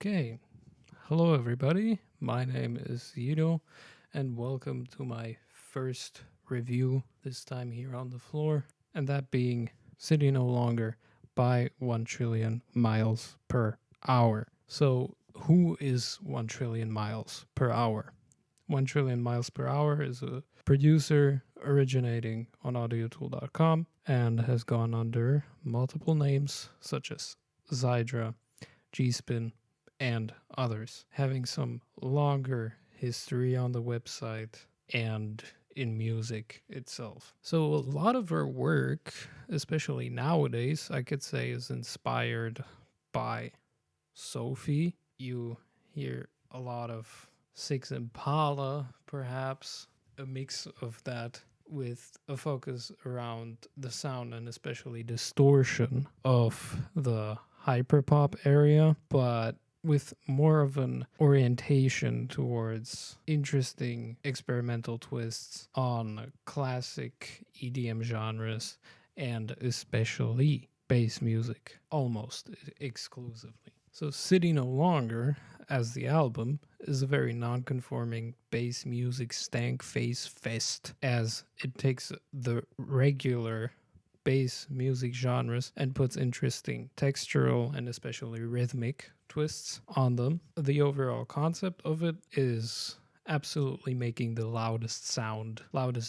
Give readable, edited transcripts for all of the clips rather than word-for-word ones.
Okay, hello everybody. My name is Yido, and welcome to my first review, this time here on the floor, and that being City No Longer by 1 trillion miles per hour. So, who is 1 trillion miles per hour? 1 trillion miles per hour is a producer originating on audiotool.com and has gone under multiple names such as Zydra, G-Spin, and others, having some longer history on the website and in music itself. So a lot of her work, especially nowadays, I could say is inspired by Sophie. You hear a lot of Six Impala, perhaps a mix of that with a focus around the sound and especially distortion of the hyperpop area, but with more of an orientation towards interesting experimental twists on classic EDM genres and especially bass music, almost exclusively. So City No Longer, as the album, is a very non-conforming bass music stank face fest, as it takes the regular bass music genres and puts interesting textural and especially rhythmic twists on them. The overall concept of it is absolutely making the loudest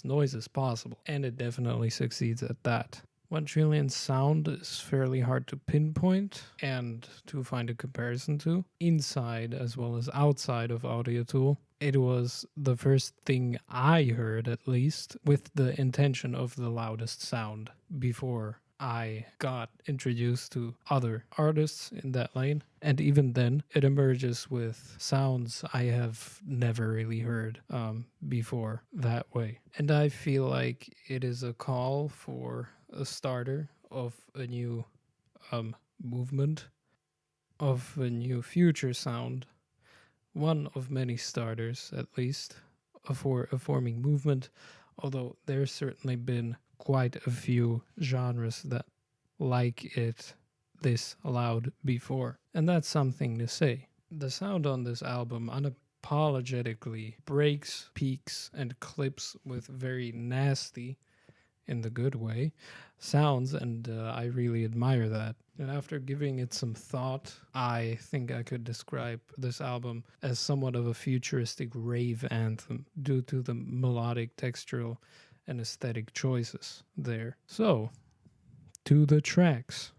noises possible, and it definitely succeeds at that. 1 trillion sound is fairly hard to pinpoint and to find a comparison to, inside as well as outside of AudioTool. It was the first thing I heard, at least, with the intention of the loudest sound before I got introduced to other artists in that lane. And even then, it emerges with sounds I have never really heard before that way. And I feel like it is a call for a starter of a new movement, of a new future sound, one of many starters, at least, for a forming movement, although there's certainly been quite a few genres that like it this loud before. And that's something to say. The sound on this album unapologetically breaks, peaks, and clips with very nasty, in the good way, sounds, and I really admire that. And after giving it some thought, I think I could describe this album as somewhat of a futuristic rave anthem due to the melodic, textural, and aesthetic choices there. So, to the tracks.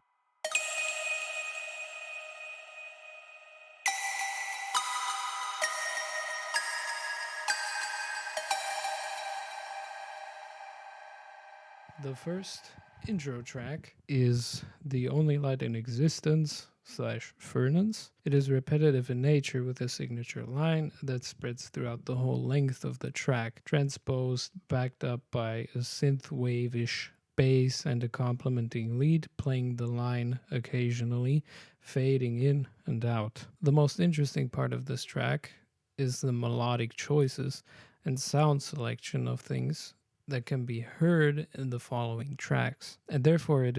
The first intro track is The Only Light in Existence / Furnace. It is repetitive in nature with a signature line that spreads throughout the whole length of the track, transposed, backed up by a synth wave-ish bass and a complementing lead playing the line occasionally, fading in and out. The most interesting part of this track is the melodic choices and sound selection of things that can be heard in the following tracks, and therefore it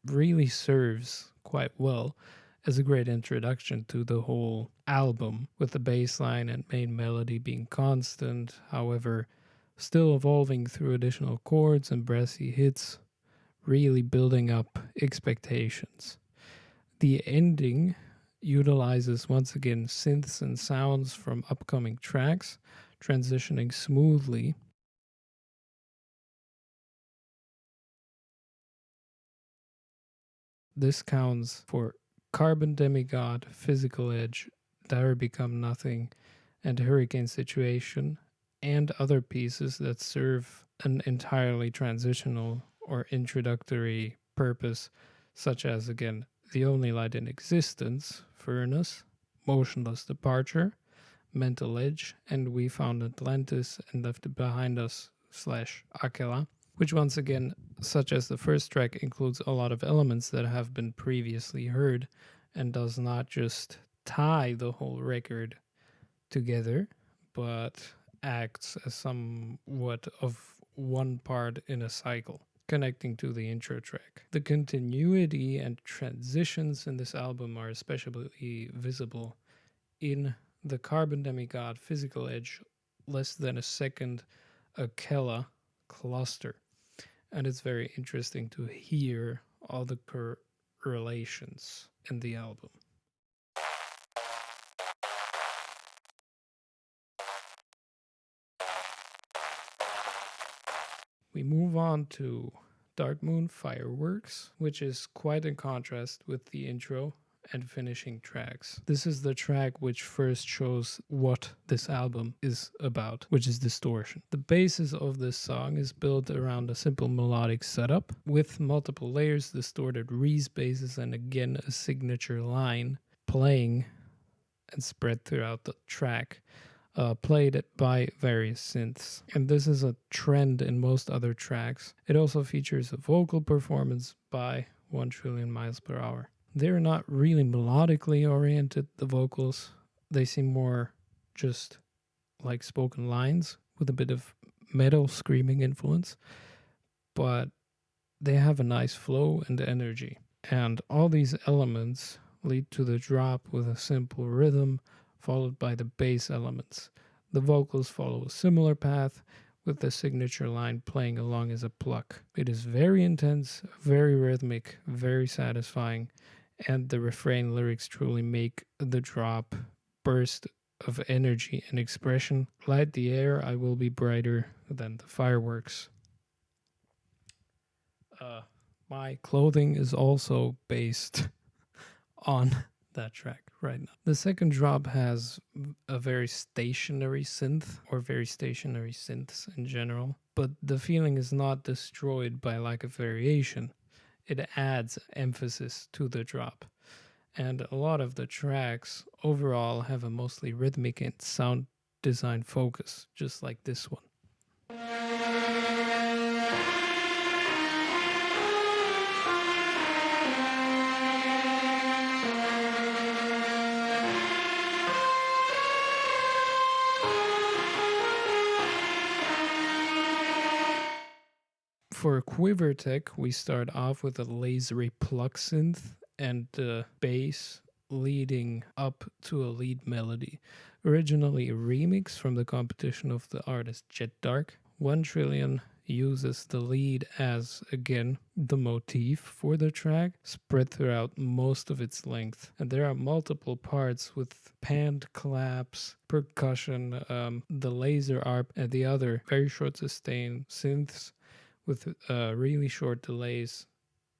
really serves quite well as a great introduction to the whole album, with the bass line and main melody being constant, however still evolving through additional chords and brassy hits, really building up expectations. The ending utilizes once again synths and sounds from upcoming tracks, transitioning smoothly. This counts for Carbon Demigod, Physical Edge, Dire Become Nothing, and Hurricane Situation, and other pieces that serve an entirely transitional or introductory purpose, such as, again, The Only Light in Existence, Furnace, Motionless Departure, Mental Edge, and We Found Atlantis and Left It Behind Us / Akella, which once again, such as the first track, includes a lot of elements that have been previously heard and does not just tie the whole record together, but acts as somewhat of one part in a cycle. connecting to the intro track. The continuity and transitions in this album are especially visible in the Carbon Demigod Physical Edge less than a second akella cluster. And it's very interesting to hear all the correlations in the album. We move on to Dark Moon Fireworks, which is quite in contrast with the intro and finishing tracks. This is the track which first shows what this album is about, which is distortion. The basis of this song is built around a simple melodic setup with multiple layers, distorted reese basses, and again a signature line playing and spread throughout the track. Played by various synths. And this is a trend in most other tracks. It also features a vocal performance by 1 trillion miles per hour. They're not really melodically oriented, the vocals. They seem more just like spoken lines with a bit of metal screaming influence. But they have a nice flow and energy. And all these elements lead to the drop with a simple rhythm followed by the bass elements. The vocals follow a similar path with the signature line playing along as a pluck. It is very intense, very rhythmic, very satisfying, and the refrain lyrics truly make the drop burst of energy and expression. Light the air, I will be brighter than the fireworks. My clothing is also based on that track right now. The second drop has a very stationary synth, or very stationary synths in general, but the feeling is not destroyed by lack of variation. It adds emphasis to the drop. And a lot of the tracks overall have a mostly rhythmic and sound design focus, just like this one. For Quiver Tech, we start off with a lasery pluck synth and the bass leading up to a lead melody. Originally a remix from the competition of the artist Jet Dark. 1 Trillion uses the lead as, again, the motif for the track, spread throughout most of its length. And there are multiple parts with panned claps, percussion, the laser arp, and the other very short sustain synths with really short delays,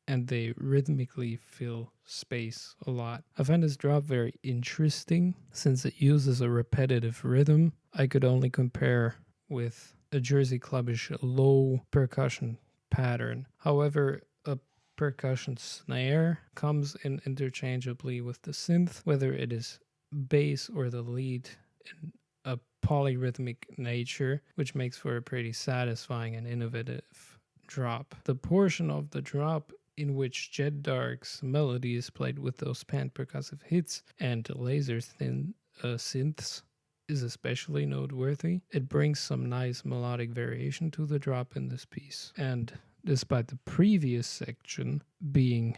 and they rhythmically fill space a lot. I find this drop very interesting since it uses a repetitive rhythm. I could only compare with a Jersey Clubbish low percussion pattern. However, a percussion snare comes in interchangeably with the synth, whether it is bass or the lead, in a polyrhythmic nature, which makes for a pretty satisfying and innovative drop. The portion of the drop in which Jet Dark's melody is played with those panned percussive hits and laser thin synths is especially noteworthy. It brings some nice melodic variation to the drop in this piece. And despite the previous section being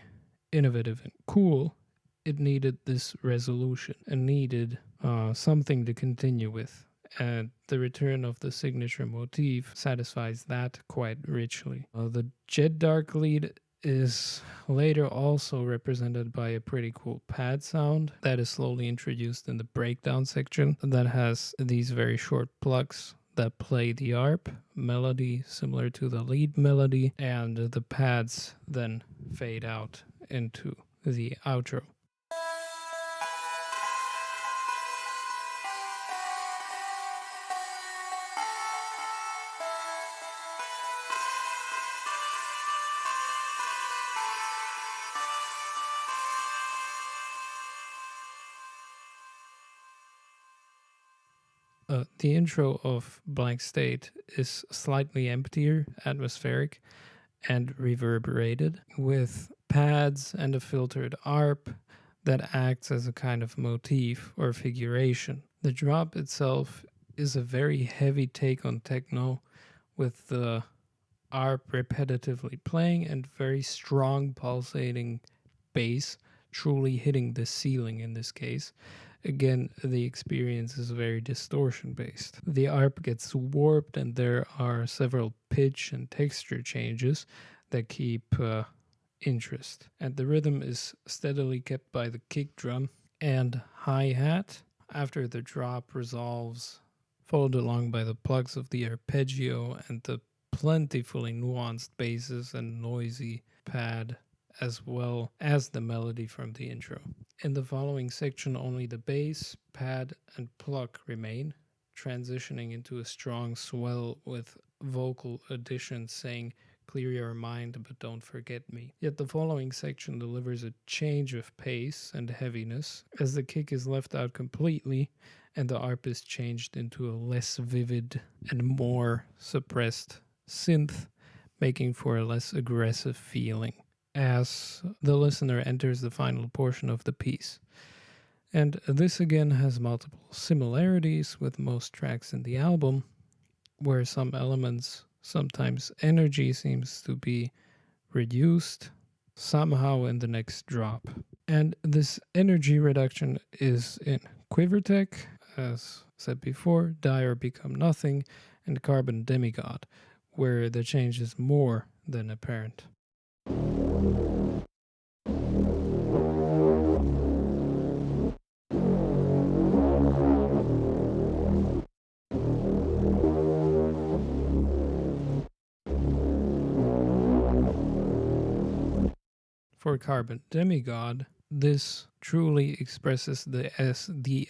innovative and cool, it needed this resolution and needed something to continue with. And the return of the signature motif satisfies that quite richly. The Jet Dark lead is later also represented by a pretty cool pad sound that is slowly introduced in the breakdown section that has these very short plucks that play the arp melody similar to the lead melody, and the pads then fade out into the outro. The intro of Blank State is slightly emptier, atmospheric, and reverberated, with pads and a filtered arp that acts as a kind of motif or figuration. The drop itself is a very heavy take on techno, with the ARP repetitively playing and very strong pulsating bass, truly hitting the ceiling in this case. Again, the experience is very distortion based. The ARP gets warped and there are several pitch and texture changes that keep interest. And the rhythm is steadily kept by the kick drum and hi-hat. After the drop resolves, followed along by the plugs of the arpeggio and the plentifully nuanced basses and noisy pad, as well as the melody from the intro. In the following section, only the bass, pad, and pluck remain, transitioning into a strong swell with vocal additions saying, "Clear your mind, but don't forget me." Yet the following section delivers a change of pace and heaviness, as the kick is left out completely and the ARP is changed into a less vivid and more suppressed synth, making for a less aggressive feeling as the listener enters the final portion of the piece. And this again has multiple similarities with most tracks in the album, where some elements, sometimes energy, seems to be reduced somehow in the next drop. And this energy reduction is in QUIVER Tech, as said before, Die or Become Nothing, and Carbon Demigod, where the change is more than apparent. For Carbon Demigod, this truly expresses the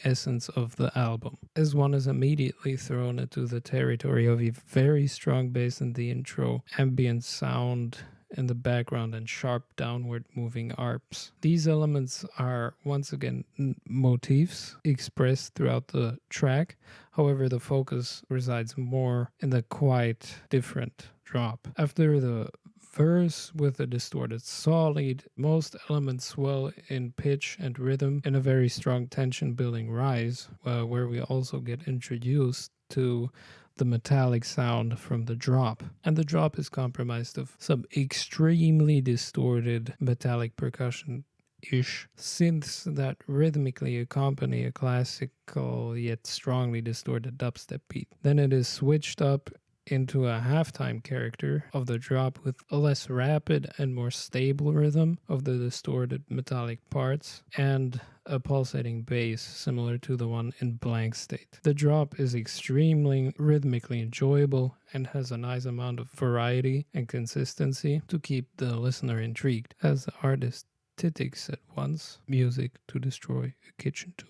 essence of the album, as one is immediately thrown into the territory of a very strong bass in the intro, ambient sound in the background, and sharp downward moving arps. These elements are once again motifs expressed throughout the track. However, the focus resides more in the quite different drop. After the verse with a distorted saw lead, most elements swell in pitch and rhythm in a very strong tension building rise, where we also get introduced to the metallic sound from the drop. And the drop is comprised of some extremely distorted metallic percussion-ish synths that rhythmically accompany a classical yet strongly distorted dubstep beat. Then it is switched up into a halftime character of the drop with a less rapid and more stable rhythm of the distorted metallic parts and a pulsating bass similar to the one in Blank State. The drop is extremely rhythmically enjoyable and has a nice amount of variety and consistency to keep the listener intrigued. As the artist Titik said once, "Music to destroy a kitchen too."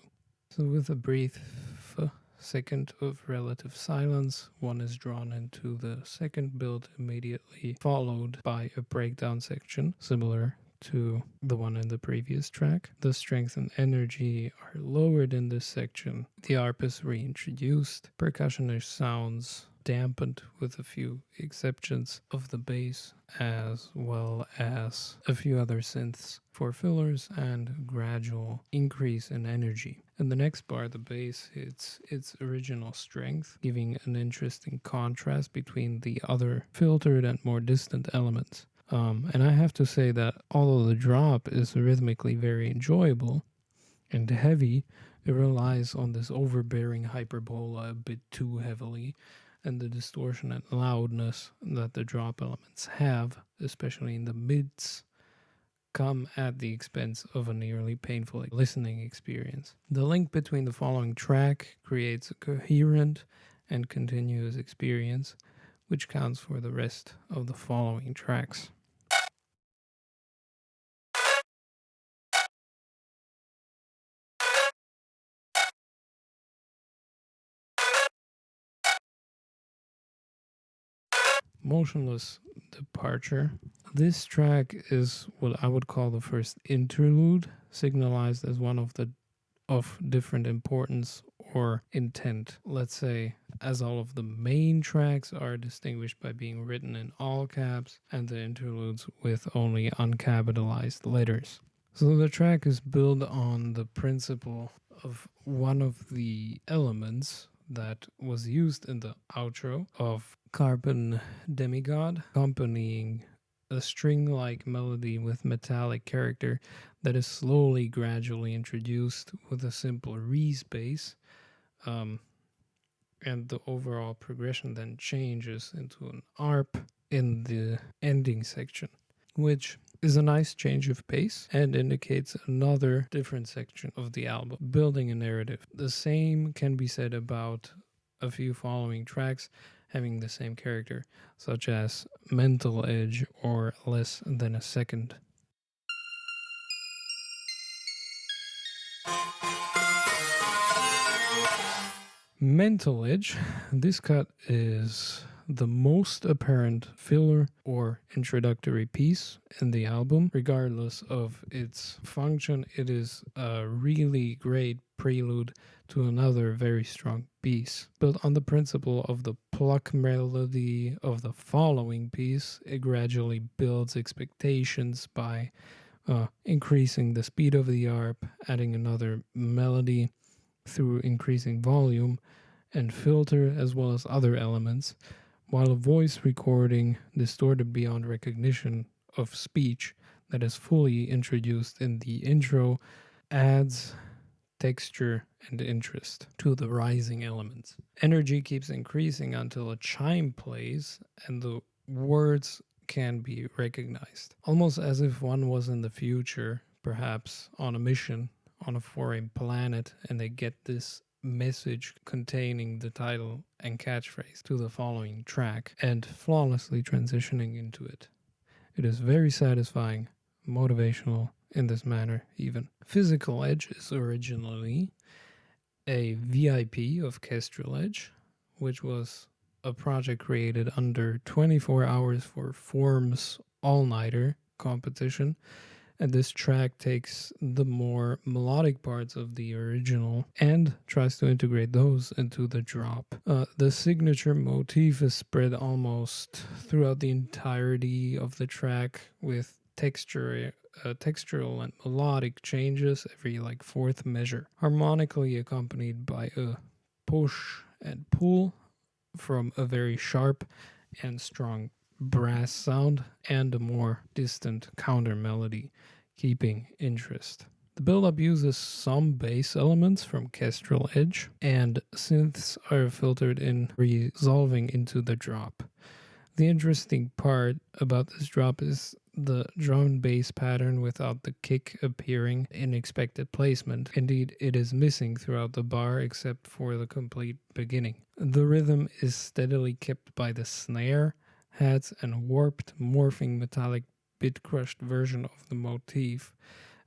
So with a brief second of relative silence, one is drawn into the second build, immediately followed by a breakdown section similar to the one in the previous track. The strength and energy are lowered in this section. The ARP is reintroduced. Percussionish sounds dampened with a few exceptions of the bass, as well as a few other synths for fillers, and gradual increase in energy. In the next bar, the bass hits its original strength, giving an interesting contrast between the other filtered and more distant elements. And I have to say that although the drop is rhythmically very enjoyable and heavy, it relies on this overbearing hyperbola a bit too heavily, and the distortion and loudness that the drop elements have, especially in the mids, come at the expense of a nearly painful listening experience. The link between the following track creates a coherent and continuous experience, which counts for the rest of the following tracks. Motionless Departure. This track is what I would call the first interlude, signalized as one of different importance or intent. Let's say, as all of the main tracks are distinguished by being written in all caps and the interludes with only uncapitalized letters. So the track is built on the principle of one of the elements, that was used in the outro of Carbon Demigod, accompanying a string-like melody with metallic character that is slowly, gradually introduced with a simple Reese bass. And the overall progression then changes into an ARP in the ending section, which is a nice change of pace and indicates another different section of the album, building a narrative. The same can be said about a few following tracks having the same character, such as Mental Edge or Less Than a Second. Mental Edge, this cut is the most apparent filler or introductory piece in the album. Regardless of its function, it is a really great prelude to another very strong piece. Built on the principle of the pluck melody of the following piece, it gradually builds expectations by increasing the speed of the ARP, adding another melody through increasing volume and filter, as well as other elements, while a voice recording distorted beyond recognition of speech that is fully introduced in the intro adds texture and interest to the rising elements. Energy keeps increasing until a chime plays and the words can be recognized, almost as if one was in the future, perhaps on a mission on a foreign planet, and they get this message containing the title and catchphrase to the following track and flawlessly transitioning into it. It is very satisfying, motivational in this manner even. Physical Edge is originally a VIP of Kestrel Edge, which was a project created under 24 Hours for Form's all-nighter competition. And this track takes the more melodic parts of the original and tries to integrate those into the drop. The signature motif is spread almost throughout the entirety of the track with textural and melodic changes every like fourth measure, harmonically accompanied by a push and pull from a very sharp and strong brass sound and a more distant counter melody, keeping interest. The build-up uses some bass elements from Kestrel Edge, and synths are filtered in, resolving into the drop. The interesting part about this drop is the drum and bass pattern without the kick appearing in expected placement. Indeed, it is missing throughout the bar except for the complete beginning. The rhythm is steadily kept by the snare, hats, and warped, morphing metallic bit-crushed version of the motif,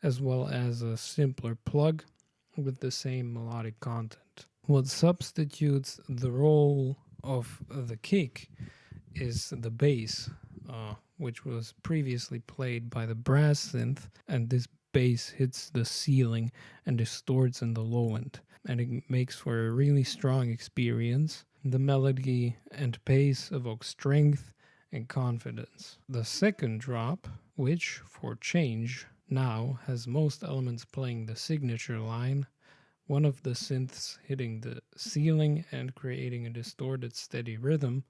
as well as a simpler plug with the same melodic content. What substitutes the role of the kick is the bass, which was previously played by the brass synth, and this bass hits the ceiling and distorts in the low end, and it makes for a really strong experience. The melody and pace evoke strength and confidence. The second drop, which, for change, now has most elements playing the signature line, one of the synths hitting the ceiling and creating a distorted steady rhythm,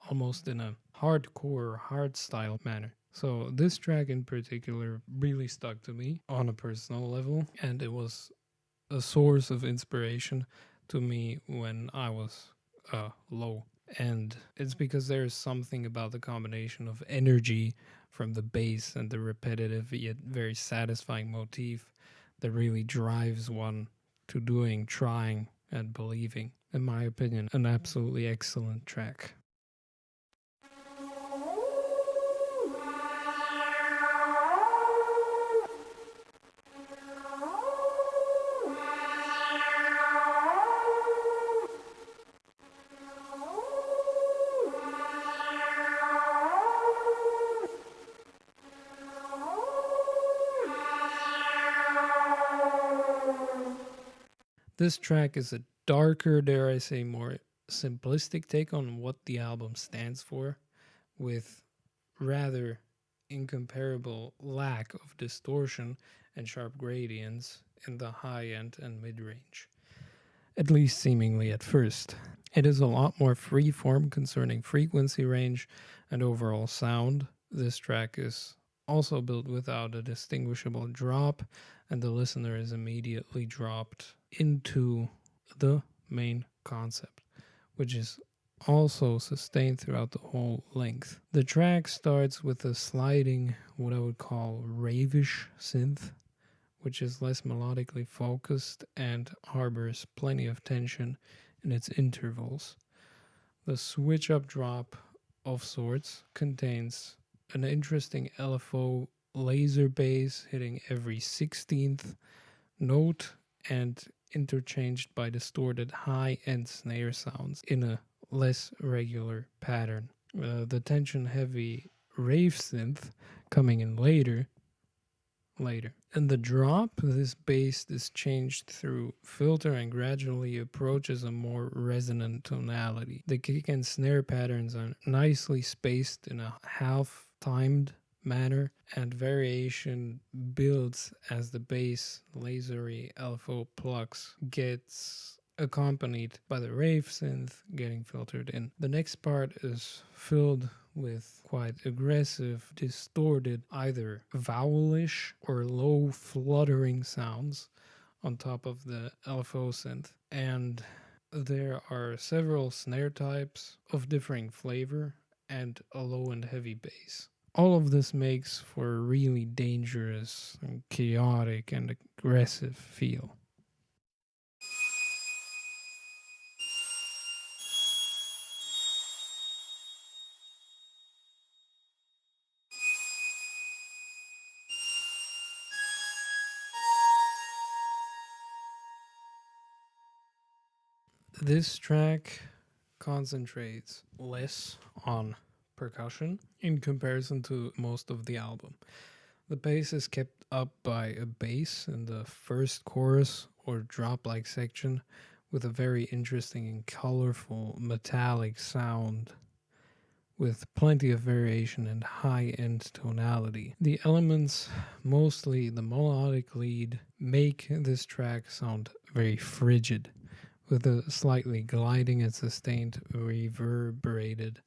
almost in a hardcore, hardstyle manner. So this track in particular really stuck to me on a personal level, and it was a source of inspiration to me when I was low. And it's because there's something about the combination of energy from the bass and the repetitive yet very satisfying motif that really drives one to doing, trying, and believing. In my opinion, an absolutely excellent track. This track is a darker, dare I say, more simplistic take on what the album stands for, with rather incomparable lack of distortion and sharp gradients in the high end and mid range. at least seemingly at first. It is a lot more freeform concerning frequency range and overall sound. This track is also built without a distinguishable drop, and the listener is immediately dropped into the main concept, which is also sustained throughout the whole length. The track starts with a sliding, what I would call ravish synth, which is less melodically focused and harbors plenty of tension in its intervals. The switch up drop of sorts contains an interesting LFO laser bass hitting every 16th note and interchanged by distorted high end snare sounds in a less regular pattern. The tension heavy rave synth coming in later. And the drop, this bass is changed through filter and gradually approaches a more resonant tonality. The kick and snare patterns are nicely spaced in a half-timed manner, and variation builds as the bass lasery LFO plucks gets accompanied by the rave synth getting filtered in. The next part is filled with quite aggressive, distorted, either vowelish or low fluttering sounds on top of the LFO synth. And there are several snare types of differing flavor and a low and heavy bass. All of this makes for a really dangerous and chaotic and aggressive feel. This track concentrates less on percussion in comparison to most of the album. The bass is kept up by a bass in the first chorus or drop like section with a very interesting and colorful metallic sound with plenty of variation and high end tonality. The elements, mostly the melodic lead, make this track sound very frigid, with a slightly gliding and sustained reverberated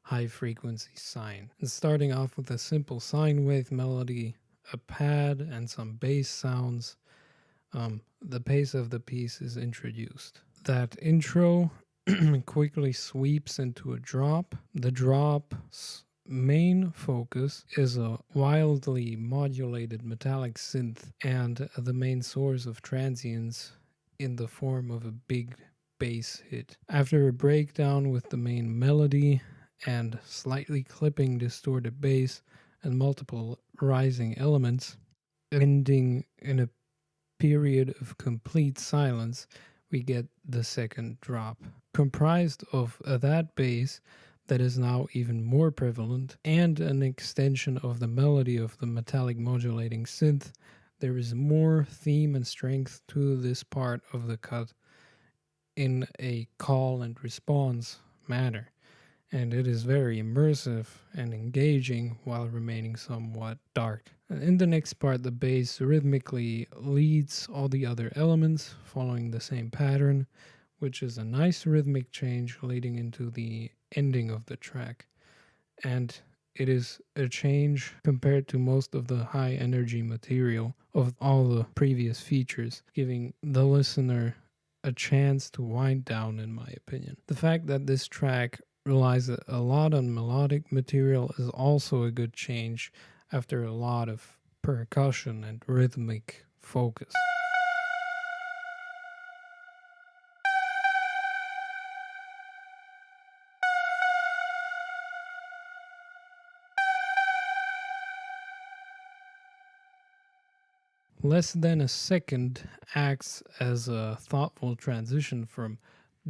high frequency sine. And starting off with a simple sine wave melody, a pad, and some bass sounds, the pace of the piece is introduced. That intro quickly sweeps into a drop. The drop's main focus is a wildly modulated metallic synth and the main source of transients in the form of a big bass hit. After a breakdown with the main melody and slightly clipping distorted bass and multiple rising elements, ending in a period of complete silence, we get the second drop. Comprised of that bass that is now even more prevalent and an extension of the melody of the metallic modulating synth, there is more theme and strength to this part of the cut in a call and response manner, and it is very immersive and engaging while remaining somewhat dark. And in the next part, the bass rhythmically leads all the other elements following the same pattern, which is a nice rhythmic change leading into the ending of the track. And it is a change compared to most of the high energy material of all the previous features, giving the listener a chance to wind down, in my opinion. The fact that this track relies a lot on melodic material is also a good change after a lot of percussion and rhythmic focus. Less than a second acts as a thoughtful transition from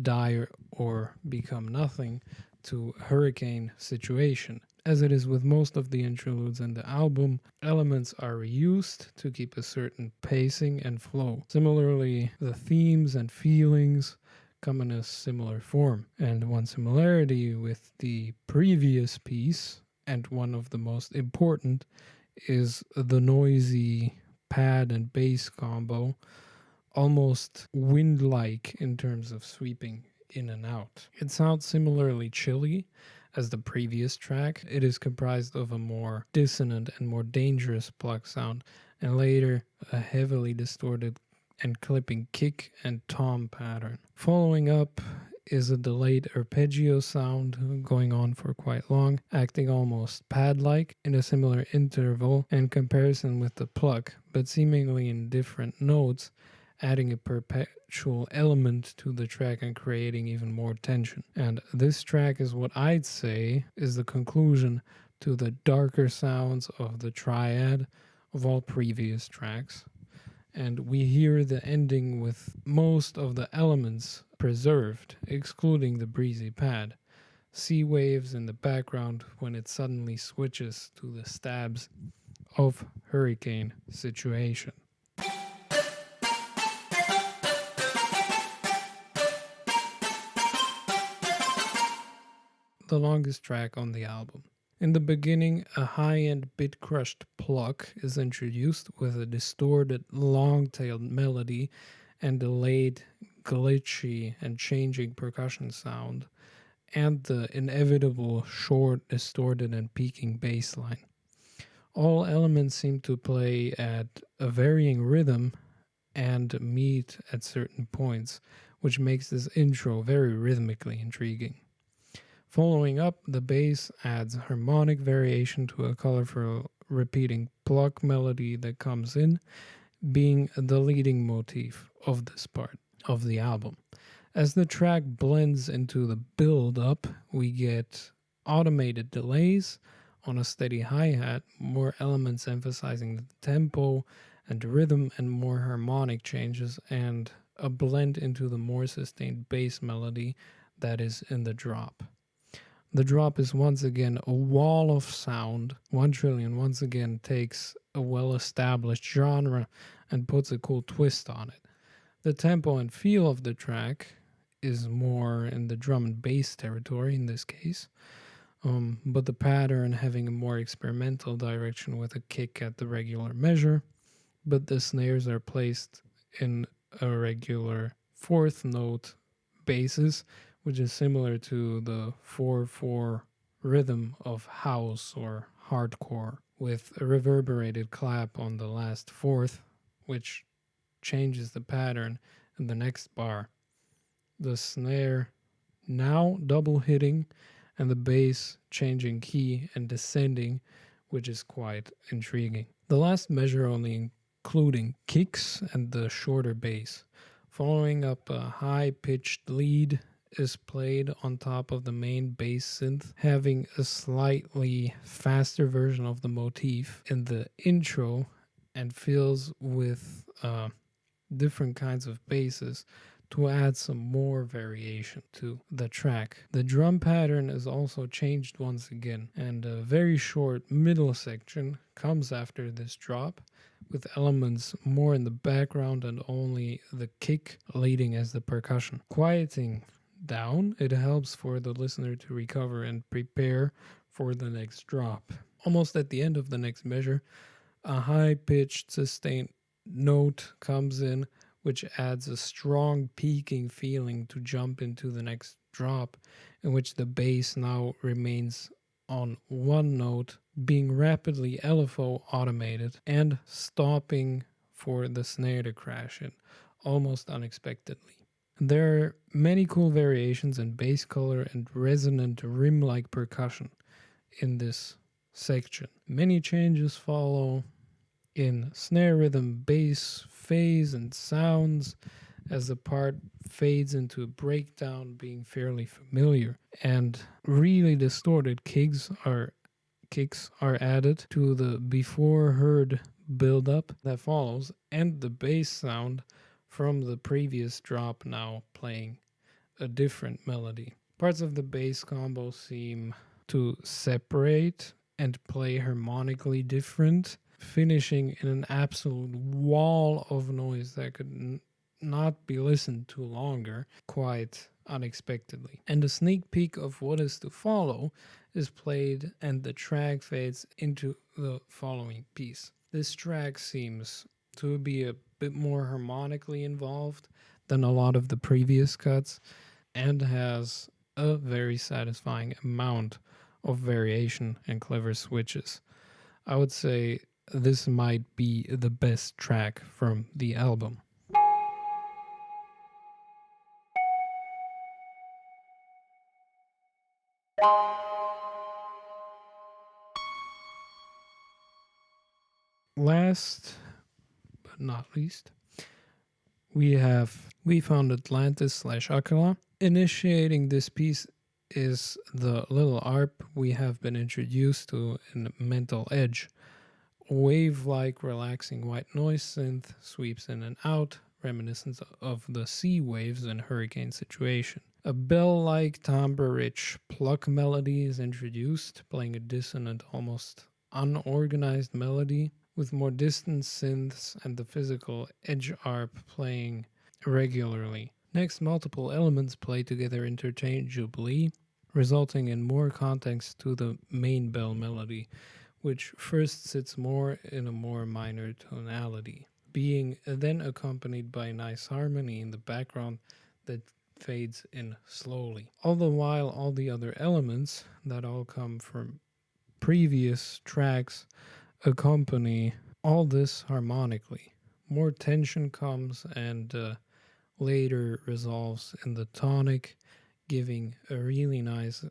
die or become nothing to hurricane situation. As it is with most of the interludes in the album, elements are reused to keep a certain pacing and flow. Similarly, the themes and feelings come in a similar form. And one similarity with the previous piece, and one of the most important, is the noisy pad and bass combo almost wind-like in terms of sweeping in and out. It sounds similarly chilly as the previous track. It is comprised of a more dissonant and more dangerous pluck sound, and later a heavily distorted and clipping kick and tom pattern. Following up is a delayed arpeggio sound going on for quite long, acting almost pad-like in a similar interval in comparison with the pluck, but seemingly in different notes, adding a perpetual element to the track and creating even more tension. And this track is what I'd say is the conclusion to the darker sounds of the triad of all previous tracks. And we hear the ending with most of the elements preserved, excluding the breezy pad. Sea waves in the background when it suddenly switches to the stabs of hurricane situation. The longest track on the album. In the beginning, a high-end bit-crushed pluck is introduced with a distorted, long-tailed melody and delayed, glitchy, and changing percussion sound, and the inevitable short, distorted, and peaking bass line. All elements seem to play at a varying rhythm and meet at certain points, which makes this intro very rhythmically intriguing. Following up, the bass adds harmonic variation to a colorful repeating pluck melody that comes in, being the leading motif of this part of the album. As the track blends into the build-up, we get automated delays on a steady hi-hat, more elements emphasizing the tempo and rhythm, and more harmonic changes, and a blend into the more sustained bass melody that is in the drop. The drop is once again a wall of sound. 1trillion once again takes a well-established genre and puts a cool twist on it. The tempo and feel of the track is more in the drum and bass territory in this case, but the pattern having a more experimental direction with a kick at the regular measure, but the snares are placed in a regular fourth note basis, which is similar to the 4/4 rhythm of house or hardcore, with a reverberated clap on the last fourth, which changes the pattern in the next bar. The snare now double hitting, and the bass changing key and descending, which is quite intriguing. The last measure only including kicks and the shorter bass. Following up, a high-pitched lead is played on top of the main bass synth, having a slightly faster version of the motif in the intro, and fills with different kinds of basses to add some more variation to the track. The drum pattern is also changed once again, and a very short middle section comes after this drop, with elements more in the background and only the kick leading as the percussion. Quieting down, it helps for the listener to recover and prepare for the next drop. Almost at the end of the next measure, a high-pitched sustained note comes in, which adds a strong peaking feeling to jump into the next drop, in which the bass now remains on one note, being rapidly LFO automated and stopping for the snare to crash in, almost unexpectedly. There are many cool variations in bass color and resonant rim-like percussion in this section. Many changes follow in snare rhythm, bass, phase, and sounds as the part fades into a breakdown, being fairly familiar. And really distorted kicks are added to the before heard build-up that follows, and the bass sound from the previous drop now playing a different melody. Parts of the bass combo seem to separate and play harmonically different, finishing in an absolute wall of noise that could not be listened to longer, quite unexpectedly. And a sneak peek of what is to follow is played, and the track fades into the following piece. This track seems to be a bit more harmonically involved than a lot of the previous cuts, and has a very satisfying amount of variation and clever switches. I would say this might be the best track from the album. Last but not least, we found Atlantis / Akella. Initiating this piece is the little ARP we have been introduced to in Mental Edge. Wave-like relaxing white noise synth sweeps in and out, reminiscent of the sea waves in Hurricane Situation. A bell-like timbre-rich pluck melody is introduced, playing a dissonant, almost unorganized melody, with more distant synths and the physical edge ARP playing regularly. Next, multiple elements play together interchangeably, resulting in more context to the main bell melody, which first sits more in a more minor tonality, being then accompanied by a nice harmony in the background that fades in slowly. All the while, all the other elements that all come from previous tracks accompany all this harmonically. More tension comes and later resolves in the tonic, giving a really nice,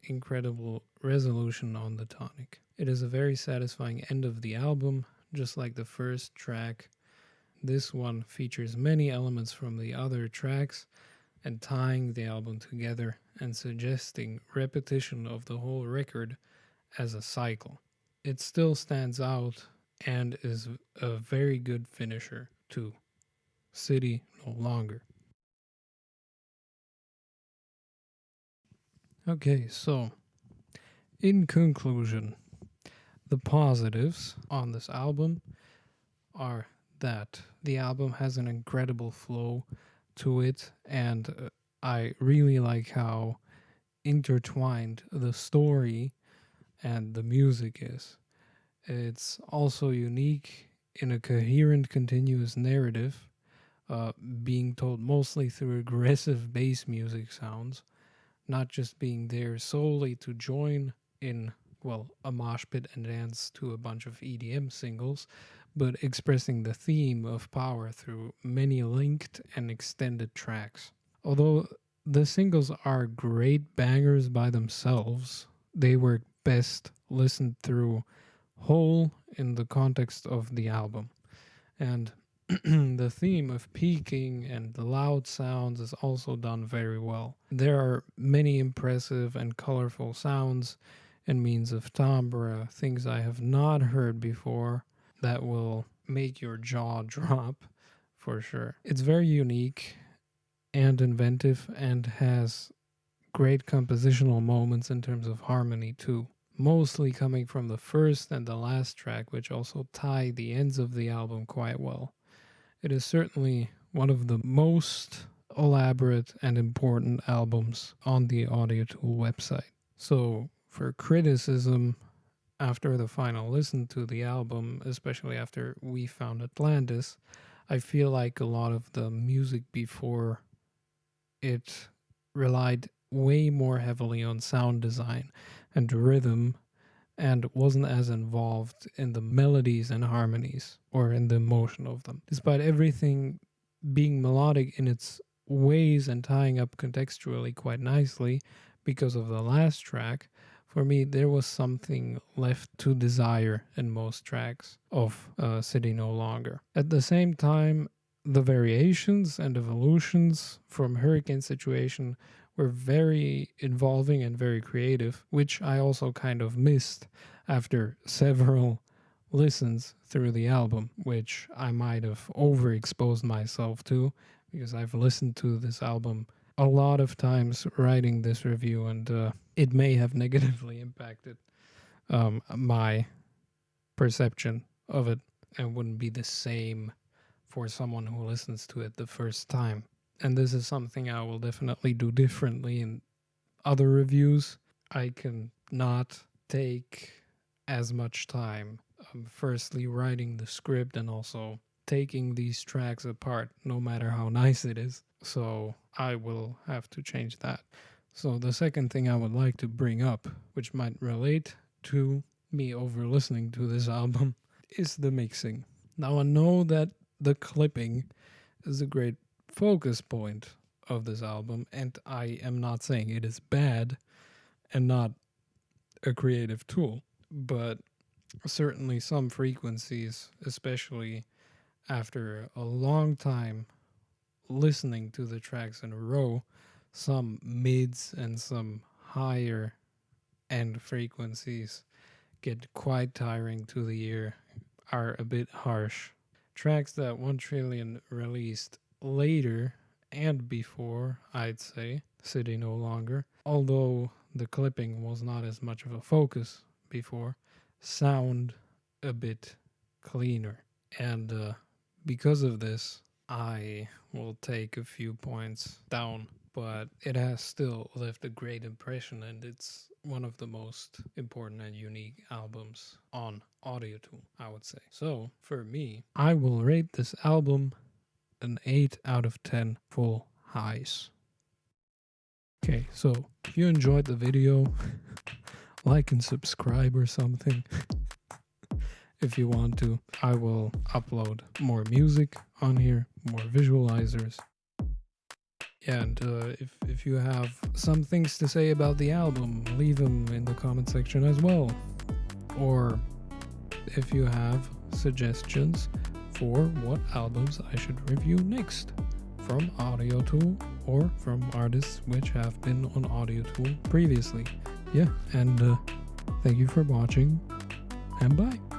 incredible resolution on the tonic. It is a very satisfying end of the album, just like the first track. This one features many elements from the other tracks and tying the album together and suggesting repetition of the whole record as a cycle. It still stands out and is a very good finisher to City No Longer. Okay, so in conclusion, the positives on this album are that the album has an incredible flow to it, and I really like how intertwined the story and the music is. It's also unique in a coherent, continuous narrative, being told mostly through aggressive bass music sounds, not just being there solely to join in, well, a mosh pit and dance to a bunch of EDM singles, but expressing the theme of power through many linked and extended tracks. Although the singles are great bangers by themselves, they work best listened through whole in the context of the album. And the theme of peaking and the loud sounds is also done very well. There are many impressive and colorful sounds and means of timbre, things I have not heard before that will make your jaw drop for sure. It's very unique and inventive and has great compositional moments in terms of harmony too. Mostly coming from the first and the last track, which also tie the ends of the album quite well. It is certainly one of the most elaborate and important albums on the Audio Tool website. So, for criticism, after the final listen to the album, especially after we found Atlantis, I feel like a lot of the music before it relied way more heavily on sound design and rhythm and wasn't as involved in the melodies and harmonies or in the emotion of them. Despite everything being melodic in its ways and tying up contextually quite nicely because of the last track, for me there was something left to desire in most tracks of City No Longer. At the same time, the variations and evolutions from Hurricane Situation were very involving and very creative, which I also kind of missed after several listens through the album, which I might have overexposed myself to because I've listened to this album a lot of times writing this review, and it may have negatively impacted my perception of it and wouldn't be the same for someone who listens to it the first time. And this is something I will definitely do differently in other reviews. I can not take as much time, firstly writing the script and also taking these tracks apart, no matter how nice it is. So I will have to change that. So the second thing I would like to bring up, which might relate to me over listening to this album, is the mixing. Now I know that the clipping is a great focus point of this album, and I am not saying it is bad and not a creative tool, but certainly some frequencies, especially after a long time listening to the tracks in a row, some mids and some higher end frequencies get quite tiring to the ear, are a bit harsh. Tracks that 1trillion released later and before, I'd say, City No Longer, although the clipping was not as much of a focus before, sound a bit cleaner. And because of this, I will take a few points down, but it has still left a great impression, and it's one of the most important and unique albums on Audio Tool, I would say. So, for me, I will rate this album an 8 out of 10 full highs. Okay, so if you enjoyed the video, like and subscribe or something. If you want to, I will upload more music on here, more visualizers. And if you have some things to say about the album, leave them in the comment section as well. Or if you have suggestions for what albums I should review next from Audio Tool or from artists which have been on Audio Tool previously. Yeah, and thank you for watching, and bye.